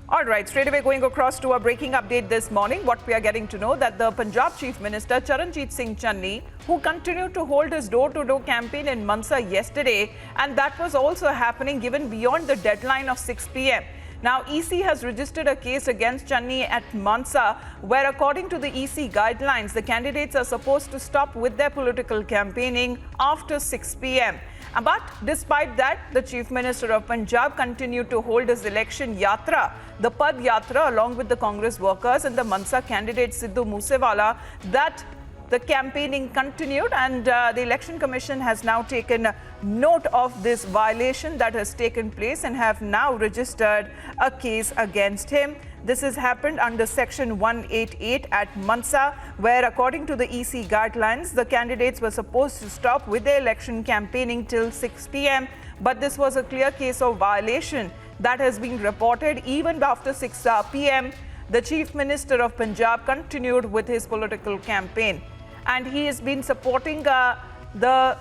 All right, straight away going across to a breaking update this morning. What we are getting to know that the Punjab Chief Minister Charanjit Singh Channi, who continued to hold his door-to-door campaign in Mansa yesterday, and that was also happening given beyond the deadline of 6 p.m. Now, EC has registered a case against Channi at Mansa, where according to the EC guidelines, the candidates are supposed to stop with their political campaigning after 6 p.m. But despite that, the Chief Minister of Punjab continued to hold his election yatra, the Pad Yatra, along with the Congress workers and the Mansa candidate Sidhu Moosewala, that the campaigning continued, and the Election Commission has now taken note of this violation that has taken place and have now registered a case against him. This has happened under Section 188 at Mansa, where according to the EC guidelines, the candidates were supposed to stop with their election campaigning till 6 p.m. But this was a clear case of violation that has been reported even after 6 p.m. The Chief Minister of Punjab continued with his political campaign, and he has been supporting the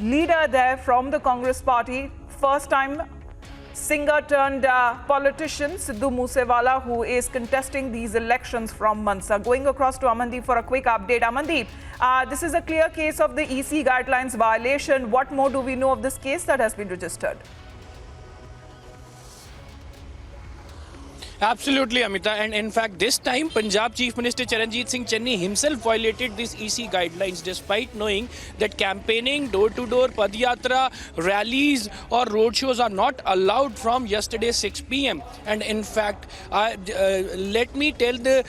leader there from the Congress party, first time singer turned politician Sidhu Moosewala, who is contesting these elections from Mansa. Going across to Amandeep for a quick update. Amandeep, this is a clear case of the EC guidelines violation. What more do we know of this case that has been registered? Absolutely, Amita. And in fact, this time, Punjab Chief Minister Charanjit Singh Channi himself violated these EC guidelines, despite knowing that campaigning, door-to-door, Padyatra, rallies or roadshows are not allowed from yesterday 6 p.m. And in fact, let me tell the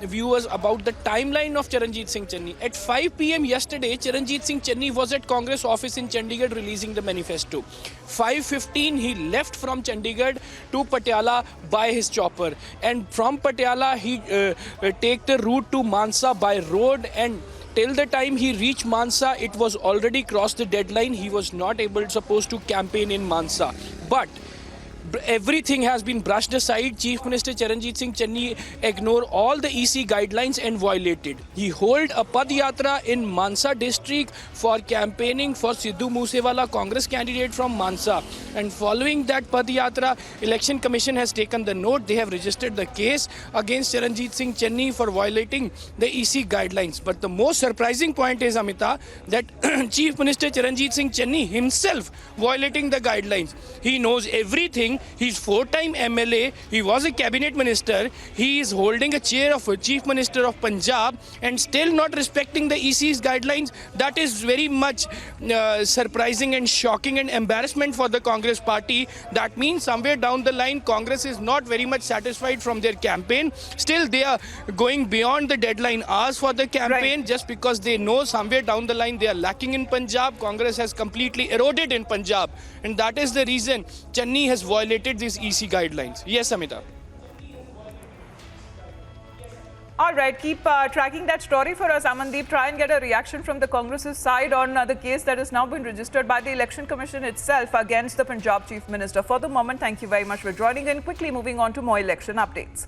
viewers about the timeline of Charanjit Singh Channi. At 5 p.m. yesterday, Charanjit Singh Channi was at Congress office in Chandigarh releasing the manifesto. 5:15, he left from Chandigarh to Patiala by his chopper, and from Patiala he take the route to Mansa by road, and till the time he reached Mansa, it was already crossed the deadline. He was not supposed to campaign in Mansa, but everything has been brushed aside. Chief Minister Charanjit Singh Channi ignored all the EC guidelines and violated. He held a Pad Yatra in Mansa district for campaigning for Sidhu Moosewala, Congress candidate from Mansa. And following that Pad Yatra, Election Commission has taken the note. They have registered the case against Charanjit Singh Channi for violating the EC guidelines. But the most surprising point is, Amita, that Chief Minister Charanjit Singh Channi himself violating the guidelines. He knows everything. He's four-time MLA. He was a cabinet minister. He is holding a chair of a Chief Minister of Punjab and still not respecting the EC's guidelines. That is very much surprising and shocking and embarrassment for the Congress party. That means somewhere down the line, Congress is not very much satisfied from their campaign. Still, they are going beyond the deadline hours for the campaign, just because they know somewhere down the line they are lacking in Punjab. Congress has completely eroded in Punjab, and that is the reason Channi has violated these EC guidelines. Yes, Amita. All right, keep tracking that story for us, Amandeep. Try and get a reaction from the Congress's side on the case that has now been registered by the Election Commission itself against the Punjab Chief Minister. For the moment, thank you very much for joining in. Quickly moving on to more election updates.